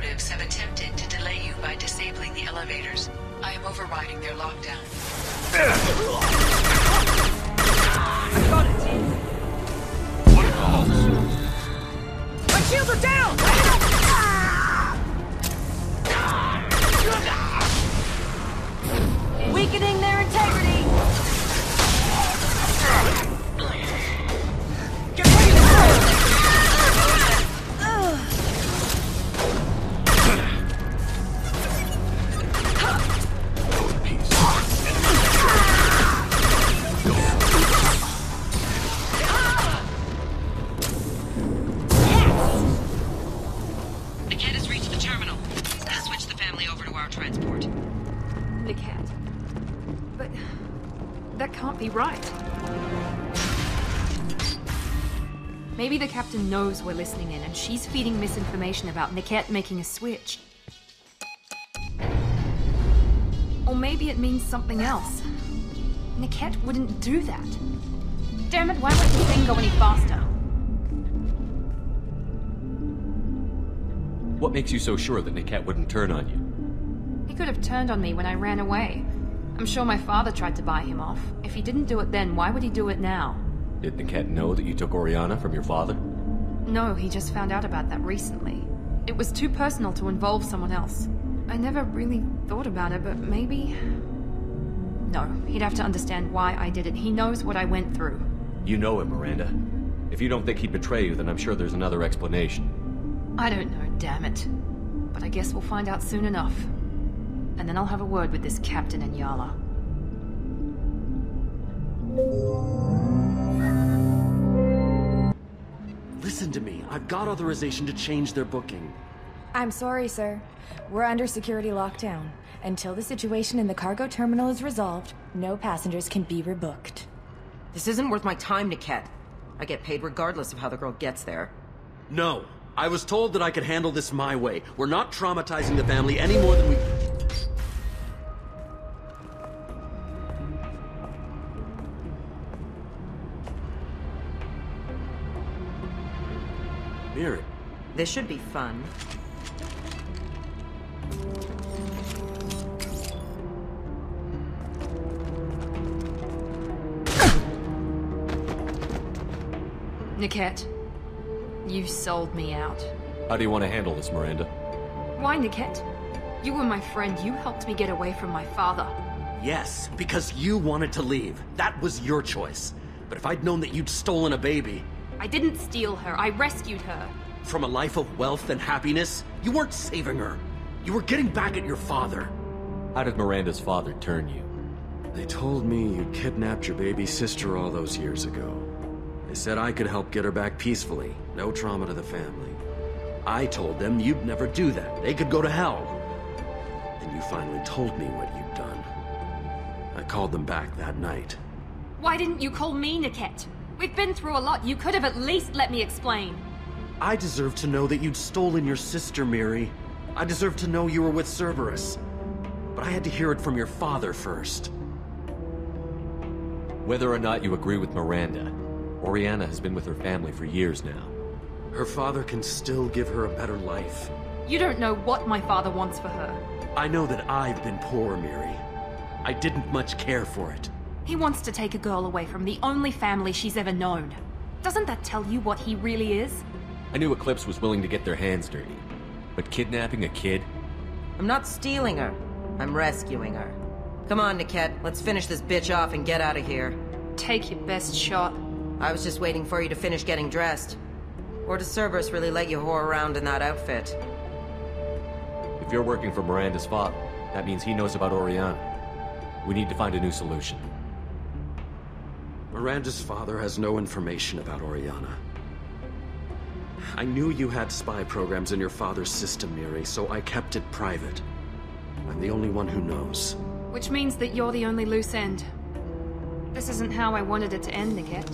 operatives have attempted to delay you by disabling the elevators. I am overriding their lockdown. I got it, team. My shields are down! Weakening their integrity! Get ready to fire! Niket has reached the terminal. Switch the family over to our transport. Niket. But that can't be right. Maybe the captain knows we're listening in and she's feeding misinformation about Niket making a switch. Or maybe it means something else. Niket wouldn't do that. Damn it, why won't the thing go any faster? What makes you so sure that Niket wouldn't turn on you? He could have turned on me when I ran away. I'm sure my father tried to buy him off. If he didn't do it then, why would he do it now? Did Niket know that you took Oriana from your father? No, he just found out about that recently. It was too personal to involve someone else. I never really thought about it, but maybe... No, he'd have to understand why I did it. He knows what I went through. You know him, Miranda. If you don't think he'd betray you, then I'm sure there's another explanation. I don't know, damn it. But I guess we'll find out soon enough. And then I'll have a word with this captain and Yala. Listen to me. I've got authorization to change their booking. I'm sorry, sir. We're under security lockdown. Until the situation in the cargo terminal is resolved, no passengers can be rebooked. This isn't worth my time, Niket. I get paid regardless of how the girl gets there. No. I was told that I could handle this my way. We're not traumatizing the family any more than we... Miri. This should be fun. Niket, you sold me out. How do you want to handle this, Miranda? Why, Niket? You were my friend. You helped me get away from my father. Yes, because you wanted to leave. That was your choice. But if I'd known that you'd stolen a baby... I didn't steal her. I rescued her. From a life of wealth and happiness, you weren't saving her. You were getting back at your father. How did Miranda's father turn you? They told me you kidnapped your baby sister all those years ago. They said I could help get her back peacefully. No trauma to the family. I told them you'd never do that. They could go to hell. And you finally told me what you'd done. I called them back that night. Why didn't you call me, Niket? We've been through a lot. You could have at least let me explain. I deserve to know that you'd stolen your sister, Miri. I deserve to know you were with Cerberus. But I had to hear it from your father first. Whether or not you agree with Miranda, Oriana has been with her family for years now. Her father can still give her a better life. You don't know what my father wants for her. I know that I've been poor, Miri. I didn't much care for it. He wants to take a girl away from the only family she's ever known. Doesn't that tell you what he really is? I knew Eclipse was willing to get their hands dirty. But kidnapping a kid? I'm not stealing her. I'm rescuing her. Come on, Niket. Let's finish this bitch off and get out of here. Take your best shot. I was just waiting for you to finish getting dressed. Or does Cerberus really let you whore around in that outfit? If you're working for Miranda's father, that means he knows about Oriana. We need to find a new solution. Miranda's father has no information about Oriana. I knew you had spy programs in your father's system, Miri, so I kept it private. I'm the only one who knows. Which means that you're the only loose end. This isn't how I wanted it to end, Niket.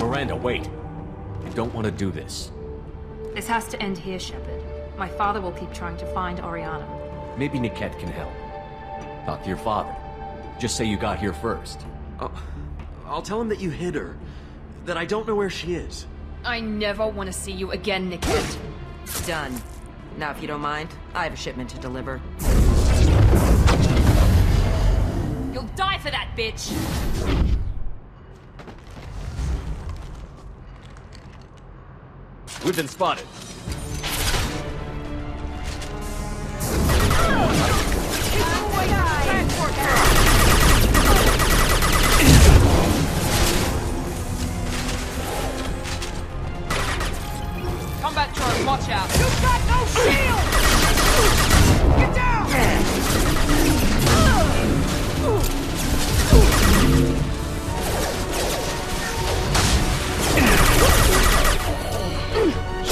Miranda, wait. I don't want to do this. This has to end here, Shepard. My father will keep trying to find Oriana. Maybe Niket can help. Talk to your father. Just say you got here first. I'll tell him that you hid her. That I don't know where she is. I never want to see you again, Niket. Done. Now, if you don't mind, I have a shipment to deliver. You'll die for that, bitch! We've been spotted. Combat drone, watch out! You've got no shield! Get down!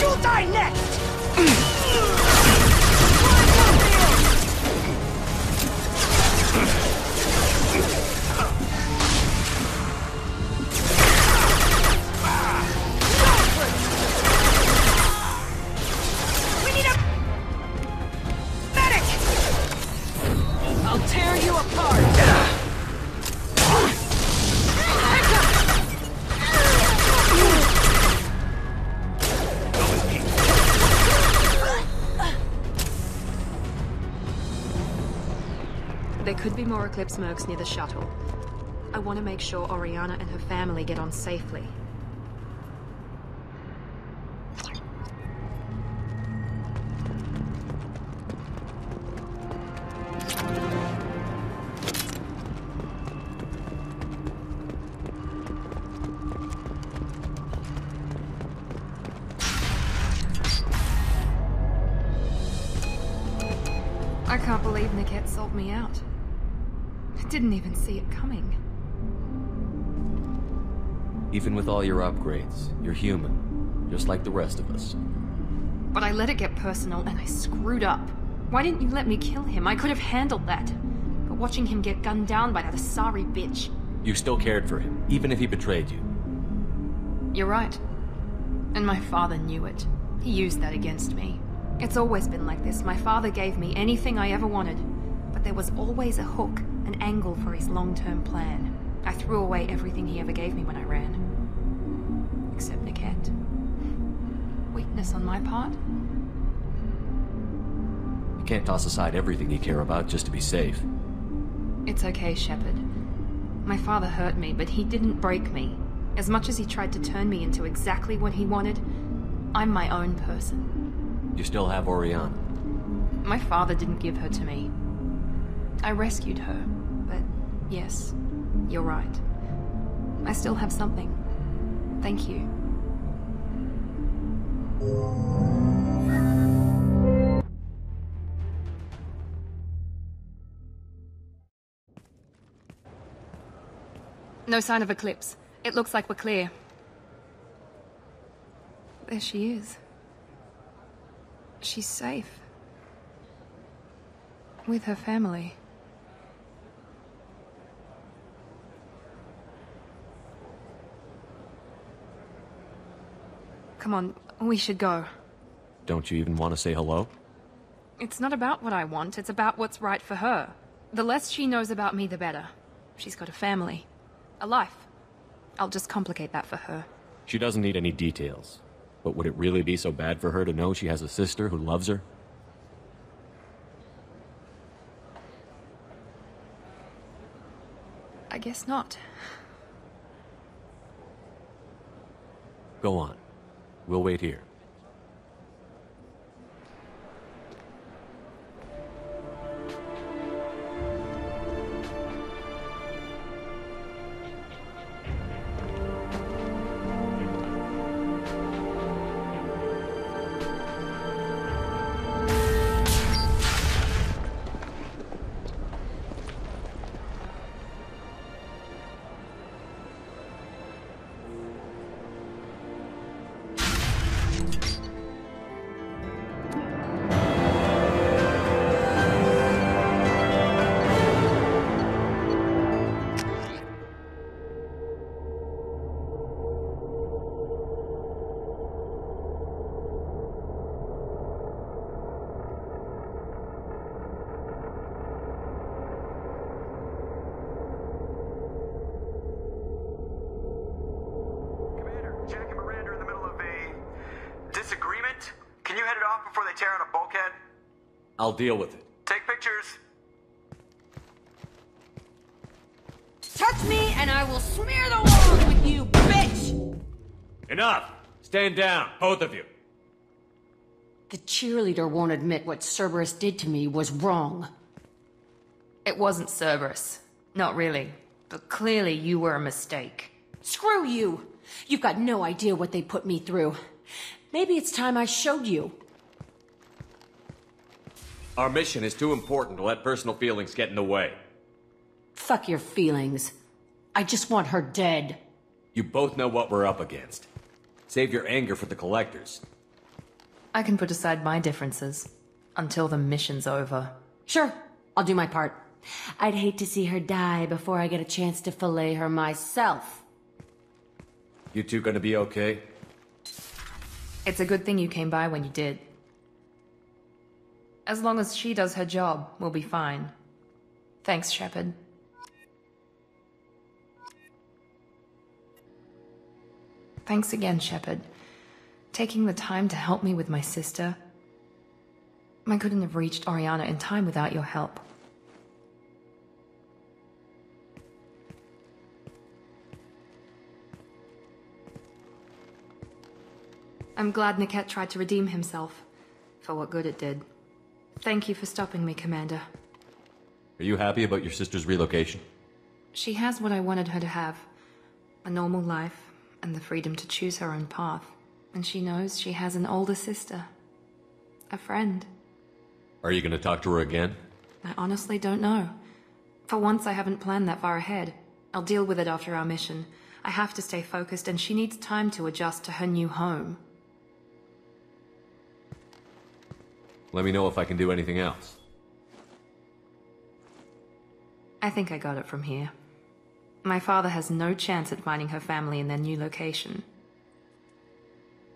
You'll die next! We need a medic! I'll tear you apart! There could be more Eclipse mercs near the shuttle. I want to make sure Oriana and her family get on safely. I can't believe Niket sold me out. I didn't even see it coming. Even with all your upgrades, you're human, just like the rest of us. But I let it get personal and I screwed up. Why didn't you let me kill him? I could have handled that. But watching him get gunned down by that Asari bitch. You still cared for him, even if he betrayed you. You're right. And my father knew it. He used that against me. It's always been like this. My father gave me anything I ever wanted. But there was always a hook, an angle for his long-term plan. I threw away everything he ever gave me when I ran. Except Niket. Weakness on my part? You can't toss aside everything you care about just to be safe. It's okay, Shepard. My father hurt me, but he didn't break me. As much as he tried to turn me into exactly what he wanted, I'm my own person. You still have Oriana. My father didn't give her to me. I rescued her, but yes, you're right. I still have something. Thank you. No sign of Eclipse. It looks like we're clear. There she is. She's safe. With her family. Come on, we should go. Don't you even want to say hello? It's not about what I want, it's about what's right for her. The less she knows about me, the better. She's got a family. A life. I'll just complicate that for her. She doesn't need any details. But would it really be so bad for her to know she has a sister who loves her? I guess not. Go on. We'll wait here. I'll deal with it. Take pictures. Touch me and I will smear the walls with you, bitch! Enough! Stand down, both of you. The cheerleader won't admit what Cerberus did to me was wrong. It wasn't Cerberus. Not really. But clearly you were a mistake. Screw you! You've got no idea what they put me through. Maybe it's time I showed you. Our mission is too important to let personal feelings get in the way. Fuck your feelings. I just want her dead. You both know what we're up against. Save your anger for the collectors. I can put aside my differences. Until the mission's over. Sure, I'll do my part. I'd hate to see her die before I get a chance to fillet her myself. You two gonna be okay? It's a good thing you came by when you did. As long as she does her job, we'll be fine. Thanks, Shepard. Thanks again, Shepard. Taking the time to help me with my sister. I couldn't have reached Oriana in time without your help. I'm glad Niket tried to redeem himself, for what good it did. Thank you for stopping me, Commander. Are you happy about your sister's relocation? She has what I wanted her to have. A normal life, and the freedom to choose her own path. And she knows she has an older sister. A friend. Are you gonna talk to her again? I honestly don't know. For once, I haven't planned that far ahead. I'll deal with it after our mission. I have to stay focused, and she needs time to adjust to her new home. Let me know if I can do anything else. I think I got it from here. My father has no chance at finding her family in their new location.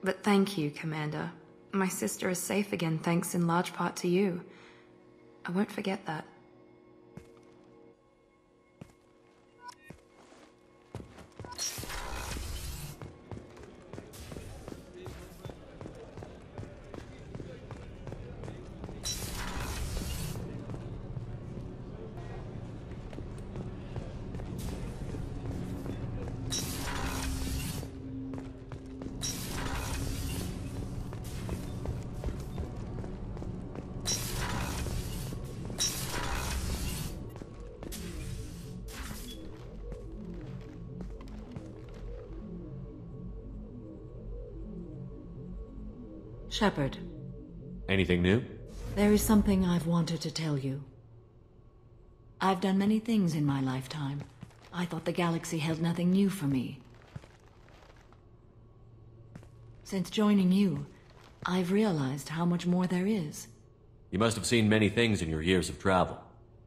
But thank you, Commander. My sister is safe again thanks in large part to you. I won't forget that. Shepard. Anything new? There is something I've wanted to tell you. I've done many things in my lifetime. I thought the galaxy held nothing new for me. Since joining you, I've realized how much more there is. You must have seen many things in your years of travel.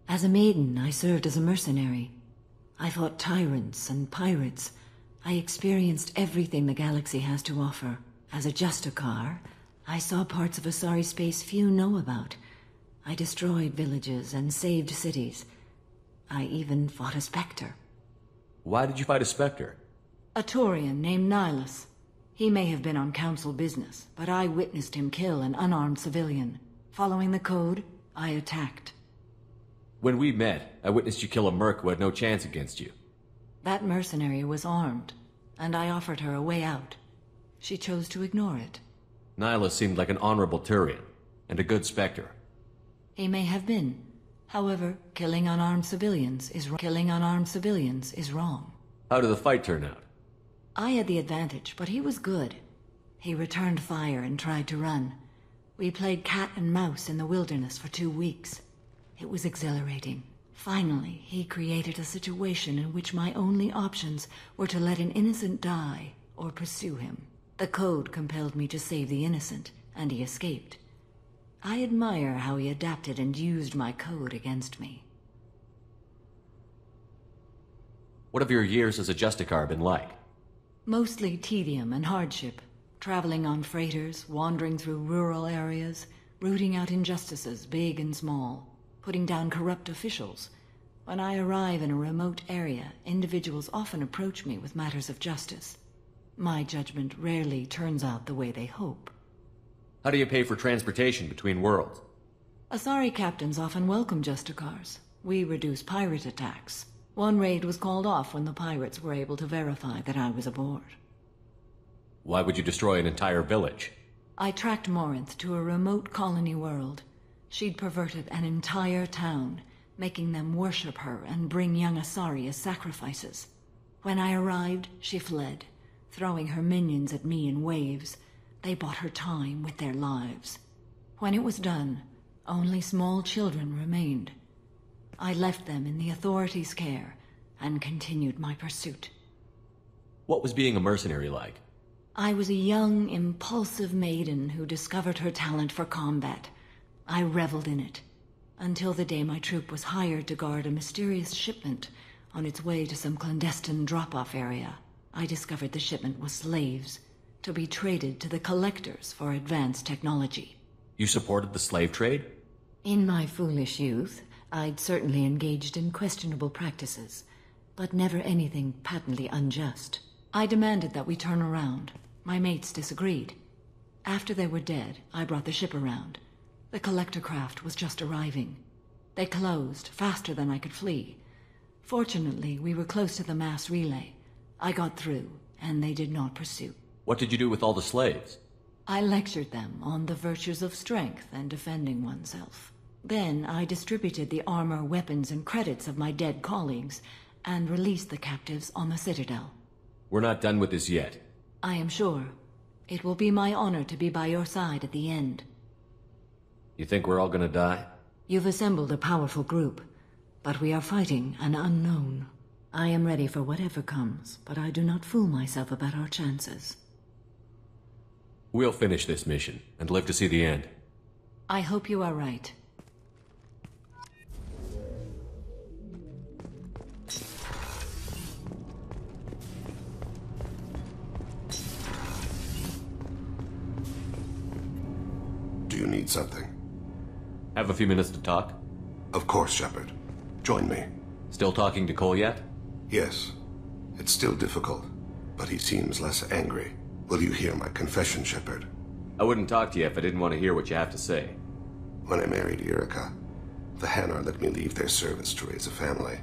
As a maiden, I served as a mercenary. I fought tyrants and pirates. I experienced everything the galaxy has to offer. As a Justicar, I saw parts of Asari space few know about. I destroyed villages and saved cities. I even fought a Spectre. Why did you fight a Spectre? A Taurian named Nihilus. He may have been on council business, but I witnessed him kill an unarmed civilian. Following the code, I attacked. When we met, I witnessed you kill a merc who had no chance against you. That mercenary was armed, and I offered her a way out. She chose to ignore it. Nihilus seemed like an honorable Turian, and a good Spectre. He may have been. However, killing unarmed civilians is wrong. How did the fight turn out? I had the advantage, but he was good. He returned fire and tried to run. We played cat and mouse in the wilderness for 2 weeks. It was exhilarating. Finally, he created a situation in which my only options were to let an innocent die or pursue him. The code compelled me to save the innocent, and he escaped. I admire how he adapted and used my code against me. What have your years as a Justicar been like? Mostly tedium and hardship. Traveling on freighters, wandering through rural areas, rooting out injustices, big and small, putting down corrupt officials. When I arrive in a remote area, individuals often approach me with matters of justice. My judgment rarely turns out the way they hope. How do you pay for transportation between worlds? Asari captains often welcome Justicars. We reduce pirate attacks. One raid was called off when the pirates were able to verify that I was aboard. Why would you destroy an entire village? I tracked Morinth to a remote colony world. She'd perverted an entire town, making them worship her and bring young Asari as sacrifices. When I arrived, she fled, throwing her minions at me in waves. They bought her time with their lives. When it was done, only small children remained. I left them in the authorities' care and continued my pursuit. What was being a mercenary like? I was a young, impulsive maiden who discovered her talent for combat. I reveled in it, until the day my troop was hired to guard a mysterious shipment on its way to some clandestine drop-off area. I discovered the shipment was slaves, to be traded to the collectors for advanced technology. You supported the slave trade? In my foolish youth, I'd certainly engaged in questionable practices, but never anything patently unjust. I demanded that we turn around. My mates disagreed. After they were dead, I brought the ship around. The collector craft was just arriving. They closed faster than I could flee. Fortunately, we were close to the mass relay. I got through, and they did not pursue. What did you do with all the slaves? I lectured them on the virtues of strength and defending oneself. Then I distributed the armor, weapons, and credits of my dead colleagues, and released the captives on the Citadel. We're not done with this yet. I am sure. It will be my honor to be by your side at the end. You think we're all gonna die? You've assembled a powerful group, but we are fighting an unknown. I am ready for whatever comes, but I do not fool myself about our chances. We'll finish this mission, and live to see the end. I hope you are right. Do you need something? Have a few minutes to talk? Of course, Shepard. Join me. Still talking to Cole yet? Yes. It's still difficult, but he seems less angry. Will you hear my confession, Shepard? I wouldn't talk to you if I didn't want to hear what you have to say. When I married Erica, the Hanar let me leave their service to raise a family.